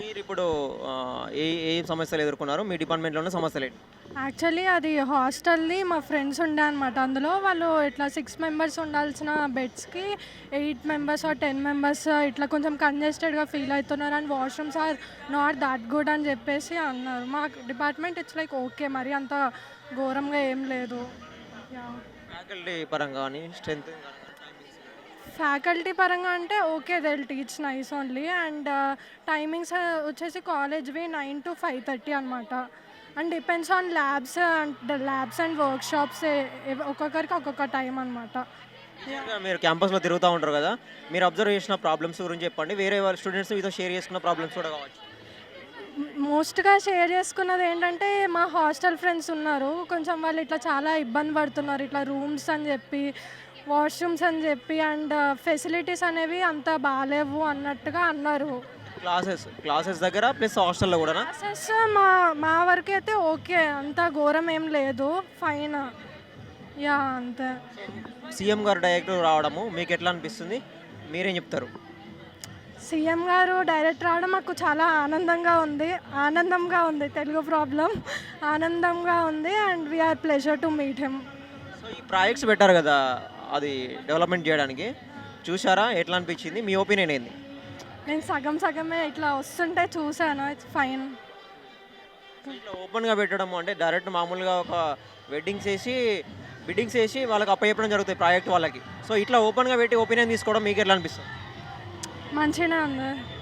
మీరిప్పుడు ఏ ఏ సమస్యలు ఎదుర్కొన్నారు? మీ డిపార్ట్మెంట్‌లో ఉన్న సమస్యలేంటి? యాక్చువల్లీ అది హాస్టల్‌ది మా ఫ్రెండ్స్ ఉండే అనమాట. అందులో వాళ్ళు ఇట్లా 6 మెంబర్స్ ఉండాల్సిన బెడ్స్‌కి 8 మెంబర్స్ ఆర్ 10 మెంబర్స్ ఇట్లా కొంచెం కంజెస్టెడ్‌గా ఫీల్ అవుతున్నారు and washrooms are not that good అని చెప్పేసి అన్నారు. మా డిపార్ట్మెంట్ ఇట్స్ లైక్ ఓకే. మరి అంత ఘోరంగా ఏం లేదు. యాహ్! ఫ్యాకల్టీ పరంగా గాని, స్ట్రెంత్ గాని, టైమింగ్స్ ఫ్యాకల్టీ పరంగా అంటే okay. They will teach nice only and timings వచ్చేసి కాలేజ్‌వి 9-5:30 అనమాట. And depends on labs and workshops ఒక్కొక్కరికి ఒక్కొక్క టైం అనమాట. యాక్చువల్‌గా మీరు క్యాంపస్‌లో తిరుగుతా ఉంటారు కదా! మీరు అబ్జర్వ్ చేసిన ప్రాబ్లమ్స్ గురించి చెప్పండి. వేరే వాళ్ళ స్టూడెంట్స్ మీతో షేర్ చేసుకున్న ప్రాబ్లమ్స్ కూడా కావచ్చు. మోస్ట్‌గా షేర్ చేసుకున్నది ఏంటంటే మా హాస్టల్ ఫ్రెండ్స్ ఉన్నారు. కొంచెం వాళ్ళు ఇట్లా చాలా ఇబ్బంది పడుతున్నారు. ఇట్లా రూమ్స్ అని చెప్పి, వాష్‌రూమ్స్ అని చెప్పి అండ్ ఫెసిలిటీస్ అనేవి అంత బాలేవు అన్నట్టుగా అన్నారు. క్లాసెస్ దగ్గర ప్లస్ హాస్టల్‌లో కూడానా? క్లాసెస్ మా మా వరకైతే ఓకే. అంత ఘోరం ఏం లేదు. ఫైన్. యాహ్! అంతే. సీఎం గారు డైరెక్ట్ రావడము మీకెట్లా అనిపిస్తుంది? మీరేం చెప్తారు? సీఎం గారు డైరెక్ట్ రావడం మాకు చాలా ఆనందంగా ఉంది. తెలుగు ప్రాబ్లమ్. ఆనందంగా ఉంది and we are pleasure to meet him. So, ఈ ప్రాజెక్ట్స్ పెట్టారు కదా! అది డెవలప్‌మెంట్ చేయడానికి. చూసారా? ఎట్లా అనిపించింది? మీ ఒపీనియన్ ఏంది? నేను సగమే ఇట్లా వస్తుంటే చూసాను. It's fine. సో, ఇట్లా ఓపెన్‌గా పెట్టడము అంటే డైరెక్ట్ మామూలుగా ఒక బిడ్డింగ్స్ ఏసి వాళ్ళకి అప్పచెప్పడం జరుగుతాయి ప్రాజెక్ట్ వాళ్ళకి. సో, ఇట్లా ఓపెన్‌గా పెట్టి ఒపీనియన్ తీసుకోవడం మీకెట్లా అనిపిస్తుంది? మంచిగానే ఉంది.